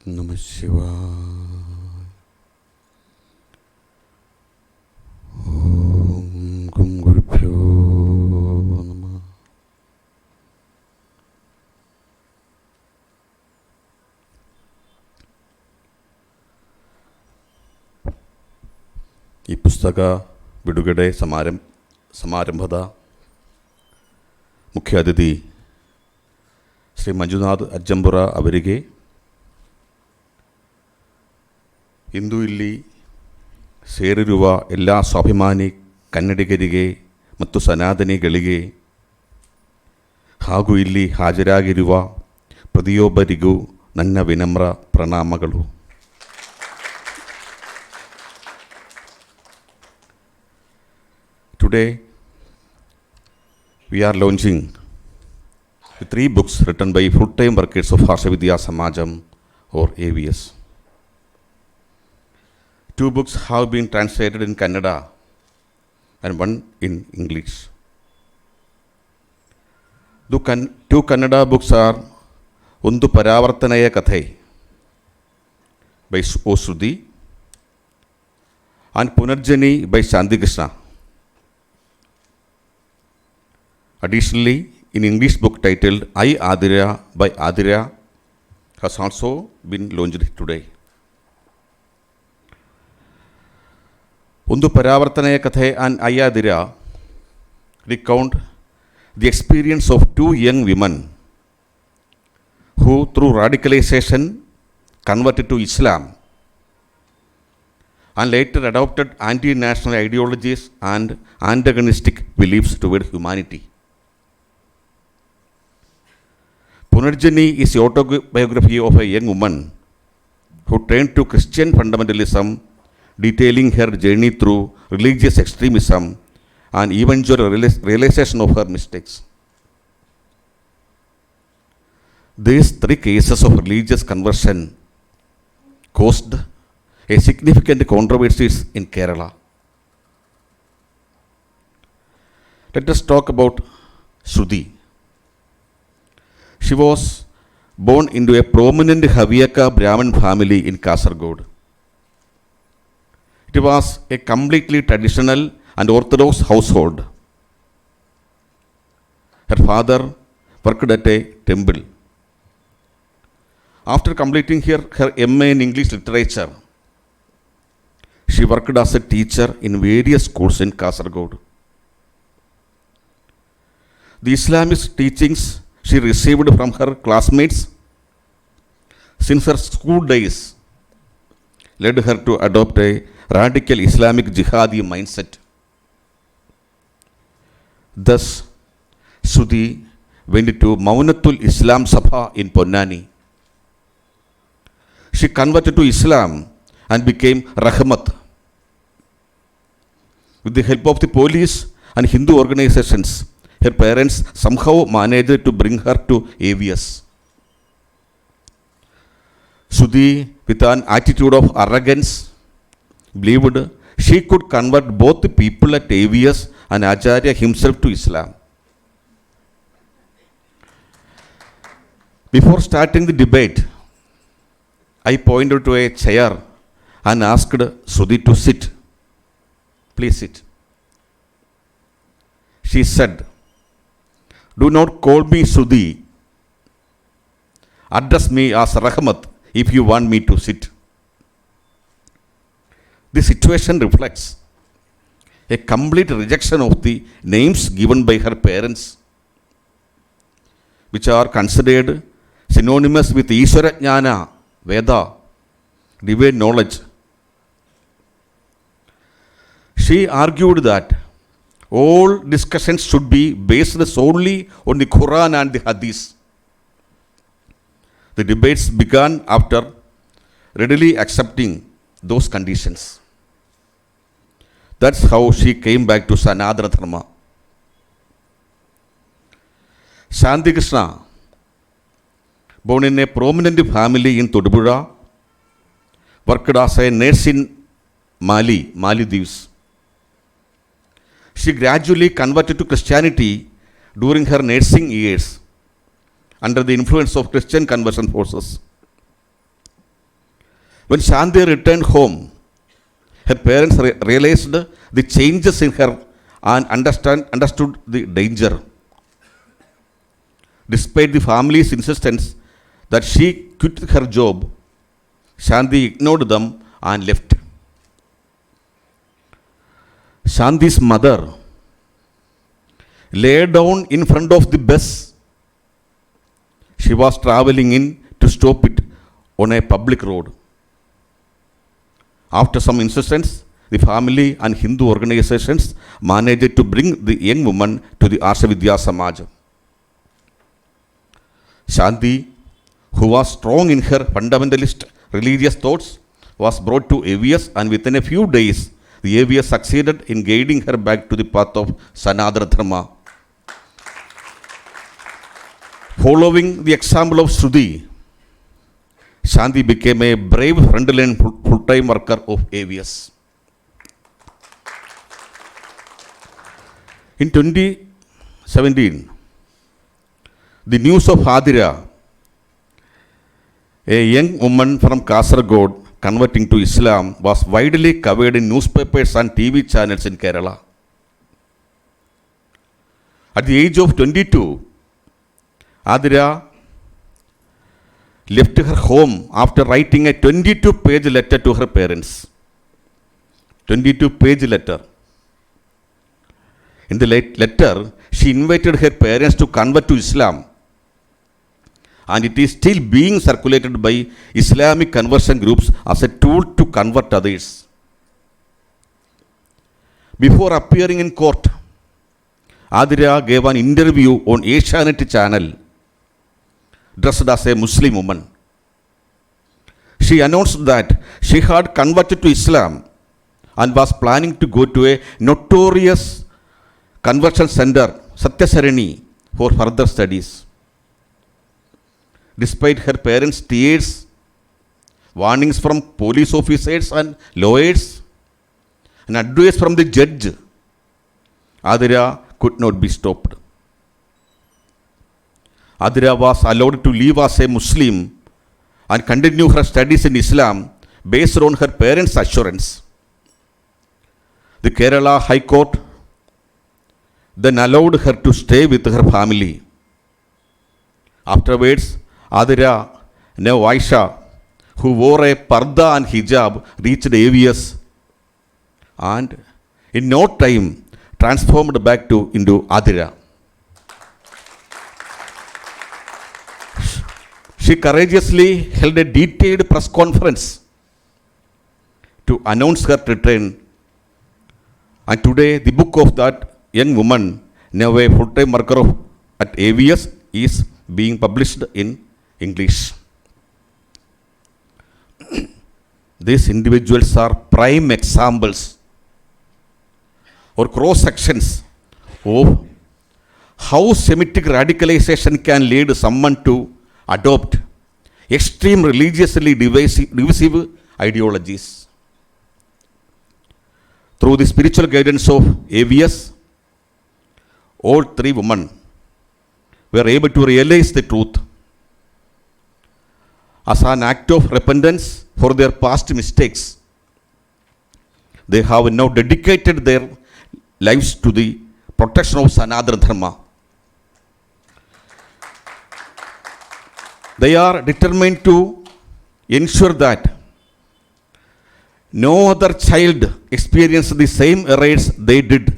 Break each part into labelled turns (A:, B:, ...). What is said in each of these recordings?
A: നമഃ ശിവായ. ഓം ഗും ഗുരുഭ്യോ നമഃ. ಈ ಪುಸ್ತಕ ಬಿಡುಗಡೆ ಸಮಾರಂಭದ ಮುಖ್ಯ ಅತಿಥಿ ಶ್ರೀ ಮಂಜುನಾಥ್ ಅಜ್ಜಂಪುರ ಅವರಿಗೆ, ಇಂದು ಇಲ್ಲಿ ಸೇರಿರುವ ಎಲ್ಲ ಸ್ವಾಭಿಮಾನಿ ಕನ್ನಡಿಗರಿಗೆ ಮತ್ತು ಸನಾತನಿಗಳಿಗೆ ಹಾಗೂ ಇಲ್ಲಿ ಹಾಜರಾಗಿರುವ ಪ್ರತಿಯೊಬ್ಬರಿಗೂ ನನ್ನ ವಿನಮ್ರ ಪ್ರಣಾಮಗಳು. Today we are launching 3 books written by full-time workers of Harsha Vidya Samajam or AVS. 2 books have been translated in Kannada and 1 in English. The 2 Kannada books are Undu Paravartanaya Kathai by O. Shruti and Punarjani by Shanti Krishna. Additionally, in English book titled I Adira by Adira has also been launched today. Undu Paravartanaya Kathe and I Adira recount the experience of 2 young women who, through radicalization, converted to Islam and later adopted anti-national ideologies and antagonistic beliefs toward humanity. Punarjani is the autobiography of a young woman who turned to Christian fundamentalism, detailing her journey through religious extremism and eventual realization of her mistakes. These 3 cases of religious conversion caused a significant controversies in Kerala. Let us talk about Shruti. She was born into a prominent Havyaka Brahmin family in Kasaragod. It was a completely traditional and orthodox household. Her father worked at a temple. After completing her MA in English literature, she worked as a teacher in various schools in Kasaragod. The Islamic teachings she received from her classmates since her school days led her to adopt a radical Islamic jihadi mindset. Thus, Shruti went to Maunatul Islam Sabha in Ponnani. She converted to Islam and became Rahmat. With the help of the police and Hindu organizations, her parents somehow managed to bring her to AVS. Shruti, with an attitude of arrogance, believed she could convert both the people at AVS and Acharya himself to Islam. Before starting the debate, I pointed to a chair and asked Shruti to sit. Please sit. She said, "Do not call me Shruti. Address me as Rahmat if you want me to sit." This situation reflects a complete rejection of the names given by her parents, which are considered synonymous with Ishvara Jnana, Veda, divine knowledge. She argued that all discussions should be based solely on the Quran and the Hadith. The debates began after readily accepting those conditions. That's how she came back to Sanatana Dharma. Shanti Krishna, born in a prominent family in Todupuzha, worked as a nurse in Maldives. She gradually converted to Christianity during her nursing years under the influence of Christian conversion forces. When Shanti returned home, her parents realized the changes in her and understood the danger. Despite the family's insistence that she quit her job, Shanti ignored them and left. Shanti's mother lay down in front of the bus she was traveling in to stop it on a public road. After some insistence, the family and Hindu organizations managed to bring the young woman to the Arshavidya Samaj. Shanti, who was strong in her fundamentalist religious thoughts, was brought to AVS, and within a few days, the AVS succeeded in guiding her back to the path of Sanatana Dharma. Following the example of Shruti, Shanti became a brave frontline full-time worker of AVS. In 2017, the news of Adira, a young woman from Kasaragod converting to Islam, was widely covered in newspapers and TV channels in Kerala. At the age of 22, Adira left her home after writing a 22-page letter to her parents. 22-page letter. In the letter, she invited her parents to convert to Islam, and it is still being circulated by Islamic conversion groups as a tool to convert others. Before appearing in court, Adira gave an interview on Asianet channel dressed as a Muslim woman. She announced that she had converted to Islam and was planning to go to a notorious conversion center, Satyasarani, for further studies. Despite her parents' tears, warnings from police officers and lawyers, and advice from the judge, Adira could not be stopped. Adira was allowed to live as a Muslim and continue her studies in Islam based on her parents' assurance. The Kerala High Court then allowed her to stay with her family. Afterwards, Adira, now Aisha, who wore a parda and hijab, reached AVS and in no time transformed back into Adira. She courageously held a detailed press conference to announce her return, and today the book of that young woman, now a full-time worker at AVS, is being published in English. These individuals are prime examples or cross-sections of how Semitic radicalization can lead someone to adopt extreme religiously divisive ideologies. Through the spiritual guidance of AVS, all three women were able to realize the truth. As an act of repentance for their past mistakes, they have now dedicated their lives to the protection of Sanatana Dharma. They are determined to ensure that no other child experiences the same errors they did,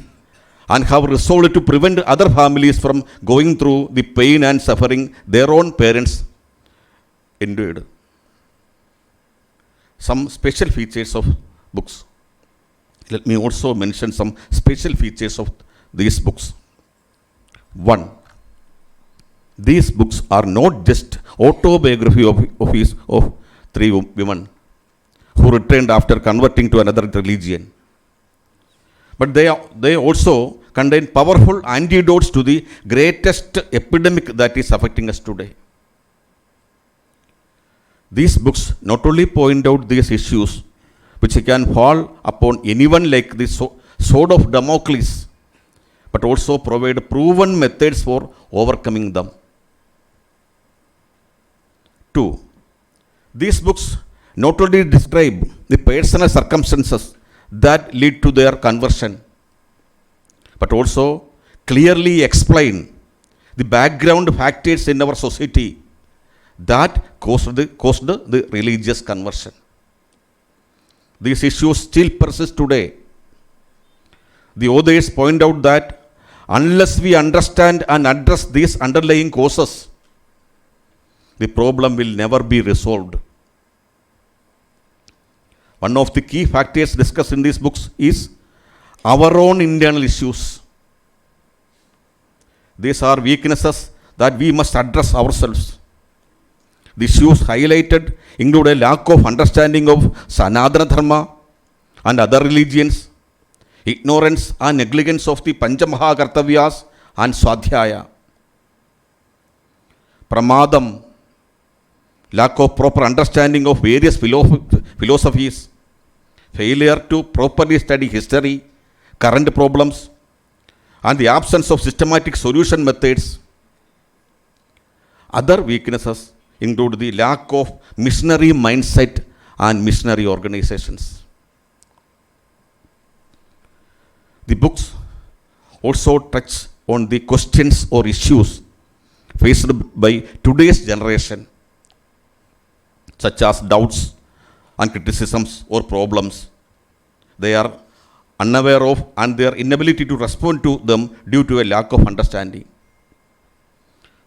A: and have resolved to prevent other families from going through the pain and suffering their own parents endured. Some special features of books. Let me also mention some special features of these books. 1. These books are not just autobiography of three women who returned after converting to another religion, but they also contain powerful antidotes to the greatest epidemic that is affecting us today. These books not only point out these issues which can fall upon anyone like the sword of Damocles, but also provide proven methods for overcoming them. 2. These books not only describe the personal circumstances that lead to their conversion, but also clearly explain the background factors in our society that caused the religious conversion. These issues still persist today. The authors point out that unless we understand and address these underlying causes, the problem will never be resolved. One of the key factors discussed in these books is our own internal issues. These are weaknesses that we must address ourselves. The issues highlighted include a lack of understanding of Sanatana Dharma and other religions, ignorance and negligence of the Panchamahakartavyas and Swadhyaya, pramadam, lack of proper understanding of various philosophies, failure to properly study history, current problems, and the absence of systematic solution methods. Other weaknesses include the lack of missionary mindset and missionary organizations. The books also touch on the questions or issues faced by today's generation, such as doubts and criticisms or problems they are unaware of and their inability to respond to them due to a lack of understanding.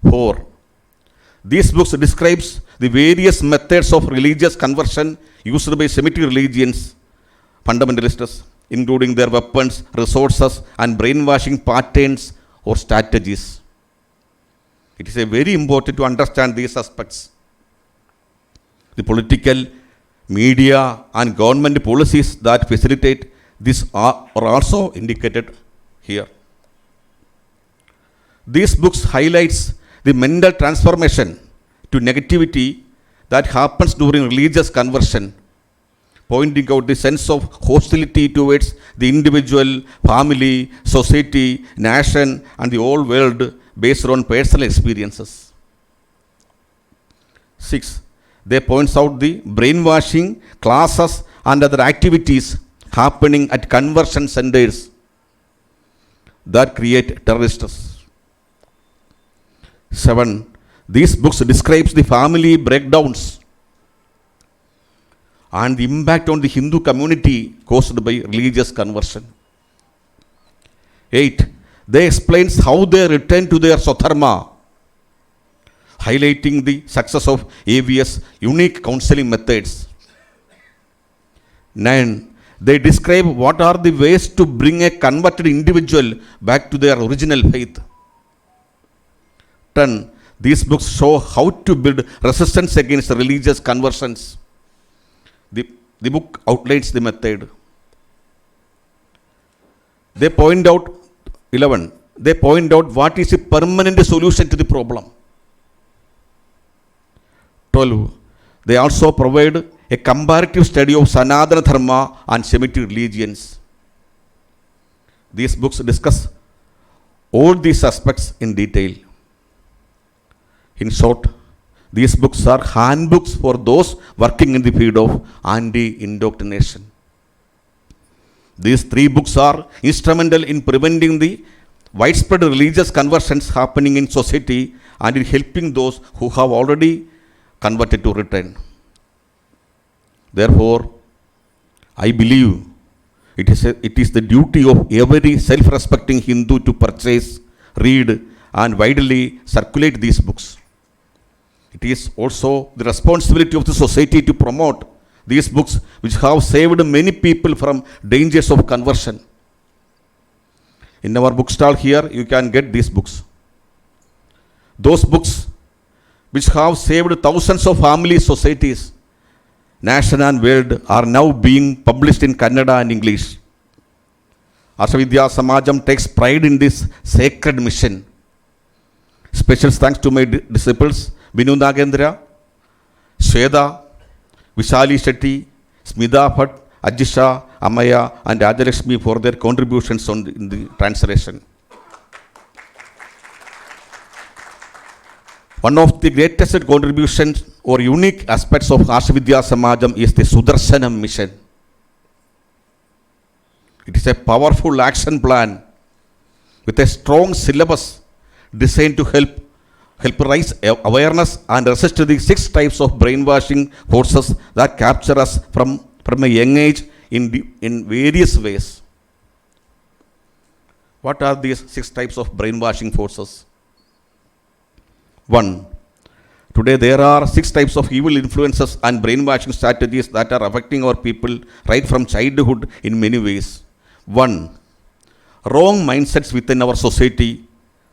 A: 4. These books describes the various methods of religious conversion used by Semitic religions, fundamentalists, including their weapons, resources, and brainwashing patterns or strategies. It is very important to understand these aspects. The political, media, and government policies that facilitate this are also indicated here. These books highlights the mental transformation to negativity that happens during religious conversion, pointing out the sense of hostility towards the individual, family, society, nation, and the whole world based on personal experiences. 6. They points out the brainwashing, classes, and other activities happening at conversion centers that create terrorists. 7. These books describes the family breakdowns and the impact on the Hindu community caused by religious conversion. 8. They explains how they return to their Swadharma, highlighting the success of AVS unique counseling methods. 9. They describe what are the ways to bring a converted individual back to their original faith. 10. These books show how to build resistance against religious conversions. The book outlines the method. They point out 11. They point out what is a permanent solution to the problem. 12. They also provide a comparative study of Sanatana Dharma and Semitic religions. These books discuss all these aspects in detail. In short, these books are handbooks for those working in the field of anti-indoctrination. These 3 books are instrumental in preventing the widespread religious conversions happening in society and in helping those who have already converted to return. Therefore, I believe it is the duty of every self-respecting Hindu to purchase, read, and widely circulate these books. It is also the responsibility of the society to promote these books which have saved many people from dangers of conversion. In our bookstall here, you can get these books. Those books which have saved thousands of family societies, nation and world, are now being published in Kannada and English. Ashavidya Samajam takes pride in this sacred mission. Special thanks to my disciples Binu Nagendra, Shweta, Vishali Shetty, Smita Bhatt, Ajisha, Amaya, and Rajalakshmi for their contributions in the translation. One of the greatest contributions or unique aspects of Karshi Vidya Samajam is the Sudarshanam mission. It is a powerful action plan with a strong syllabus designed to help raise awareness and resist the 6 types of brainwashing forces that capture us from a young age in various ways. What are these 6 types of brainwashing forces? 1. Today there are 6 types of evil influences and brainwashing strategies that are affecting our people right from childhood in many ways. 1. Wrong mindsets within our society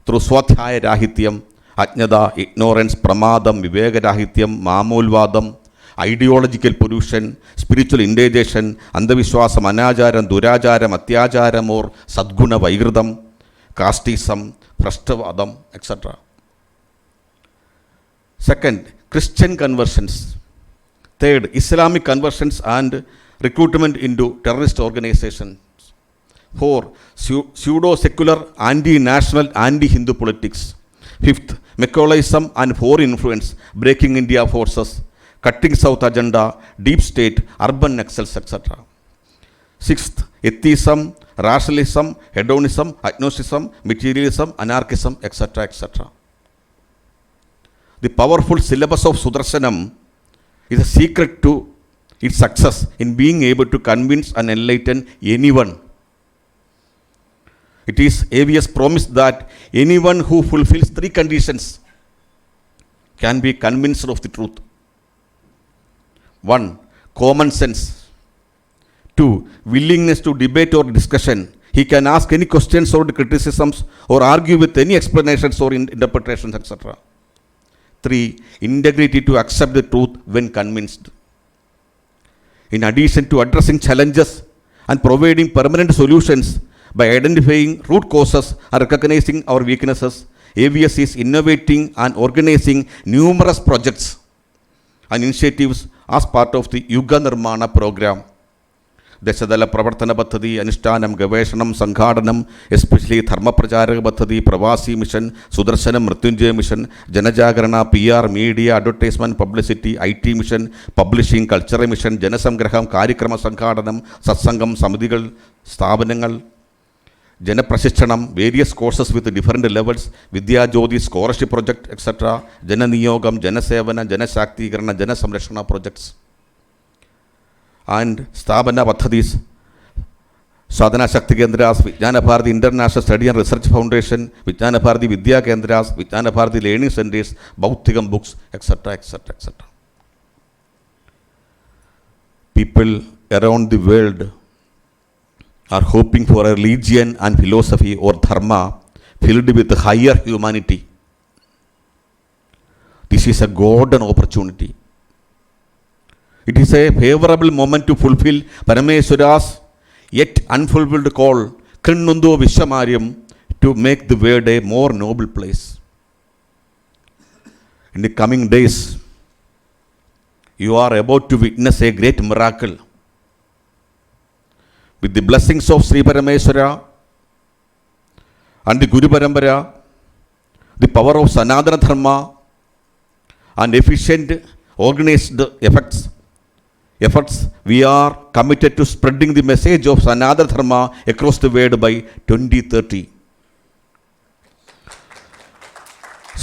A: through Swadhyaya Rahityam, Ajnada, ignorance, Pramadam, Viveka Rahityam, Mamulvadam, ideological pollution, spiritual indigestion, Andavishwasam, Anajaram, Durajaram, Atyajaram or Sadguna Vaigradam, Casteism, Prashtavadam, etc. Second, Christian conversions. Third, Islamic conversions and recruitment into terrorist organizations. 4. Pseudo-secular, anti-national, anti-Hindu politics. 5th, Macaulaism and foreign influence, breaking India forces, cutting South agenda, deep state, urban nexus, etc. 6th, atheism, rationalism, hedonism, agnosticism, materialism, anarchism, etc., etc. The powerful syllabus of Sudarshanam is a secret to its success in being able to convince and enlighten anyone. It is AVS promise that anyone who fulfills 3 conditions can be convinced of the truth. 1. Common sense. 2. Willingness to debate or discussion. He can ask any questions or criticisms or argue with any explanations or interpretations, etc. 3. Integrity to accept the truth when convinced. In addition to addressing challenges and providing permanent solutions by identifying root causes and recognizing our weaknesses, AVS is innovating and organizing numerous projects and initiatives as part of the Yuga Nirmana program. ദശതല പ്രവർത്തന പദ്ധതി, അനുഷ്ഠാനം, ഗവേഷണം, സംഘാടനം, especially ധർമ്മപ്രചാരക പദ്ധതി, പ്രവാസി mission, സുദർശനം, മൃത്യുഞ്ജയ mission, ജനജാഗരണ, PR, media, advertisement, publicity, IT mission, publishing, cultural mission, ജനസംഗ്രഹം, കാര്യക്രമ സംഘാടനം, സത്സംഗം, സമിതികൾ, സ്ഥാപനങ്ങൾ, ജനപ്രശിക്ഷണം, various courses with different levels, വിദ്യാജ്യോതി സ്കോളർഷിപ്പ് പ്രൊജക്ട്, എക്സെട്ര, ജനനിയോഗം, ജനസേവന, ജനശാക്തീകരണ, ജനസംരക്ഷണ projects and Stabana Pathadis, Sadhana Shakti Kendras, Vijnana Bharati International Study and Research Foundation, Vijnana Bharati Vidya Kendras, Vijnana Bharati Learning Centers, Bhautikam books, etc., etc., etc. People around the world are hoping for a religion and philosophy or dharma filled with higher humanity. This is a golden opportunity. It is a favorable moment to fulfill Parameswara's yet unfulfilled call, Krinnundu Vishwamaryam, to make the world a more noble place. In the coming days, you are about to witness a great miracle. With the blessings of Sri Parameswara and the Guru Parampara, the power of Sanatana Dharma and efficient organized efforts, we are committed to spreading the message of Sanatana Dharma across the world by 2030.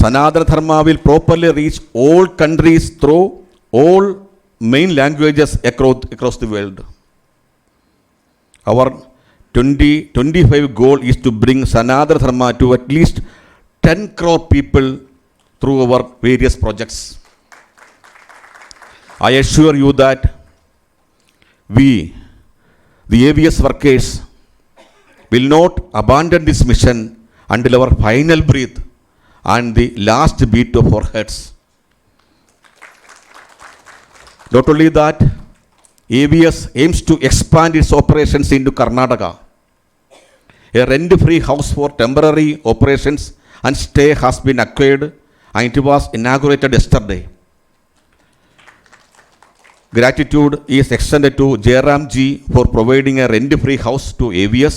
A: Sanatana Dharma will properly reach all countries through all main languages across the world. Our 2025 goal is to bring Sanatana Dharma to at least 10 crore people through our various projects. I assure you that we, the AVS workers, will not abandon this mission until our final breath and the last beat of our hearts. Not only that, AVS aims to expand its operations into Karnataka. A rent-free house for temporary operations and stay has been acquired and it was inaugurated yesterday. Gratitude is extended to Jairam Ji for providing a rent-free house to AVS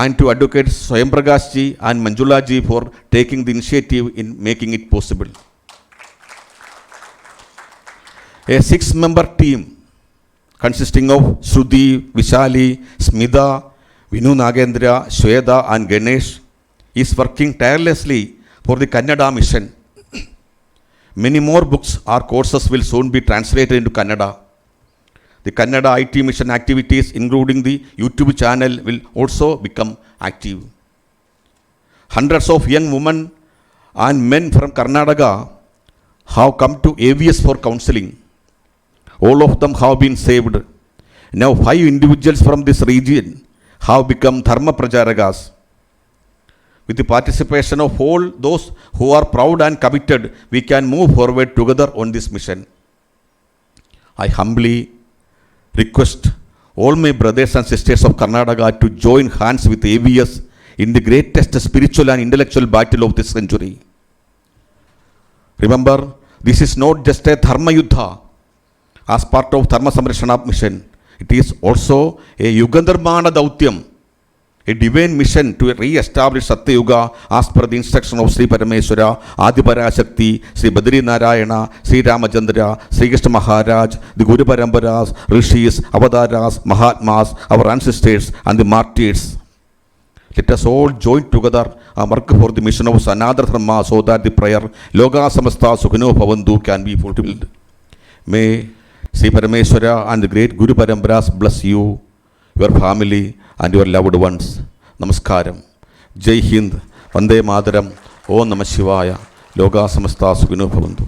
A: and to Advocate Swayam Prakash ji and Manjula ji for taking the initiative in making it possible. A 6-member team consisting of Shruti, Vishali, Smita, Vinu Nagendra, Shweta and Ganesh is working tirelessly for the Kannada mission. Many more books or courses will soon be translated into Kannada. The Kannada IT mission activities, including the YouTube channel, will also become active. Hundreds of young women and men from Karnataka have come to AVS for counseling. All of them have been saved. Now 5 individuals from this region have become Dharma Pracharakas. With the participation of all those who are proud and committed, we can move forward together on this mission. I humbly request all my brothers and sisters of Karnataka to join hands with AVS in the greatest spiritual and intellectual battle of this century. Remember, this is not just a Dharma Yuddha as part of Dharma Samrakshana mission. It is also a Yugandarmana Dautyam, a divine mission to re-establish Satyuga as per the instruction of Sri Parameswara, Adiparashakti, Sri Badri Narayana, Sri Ramachandra, Sri Krishna Maharaj, the Guru Paramparas, Rishis, Avataras, Mahatmas, our ancestors and the martyrs. Let us all join together and work for the mission of Sanatana Dharma so that the prayer Loka Samasta Sukhino Bhavantu can be fulfilled. May Sri Parameswara and the great Guru Paramparas bless you, your family and your loved ones. Namaskaram. Jai Hind. Vande Mataram. Om Namah Shivaya. Loka Samasta Sukhino Bhavantu.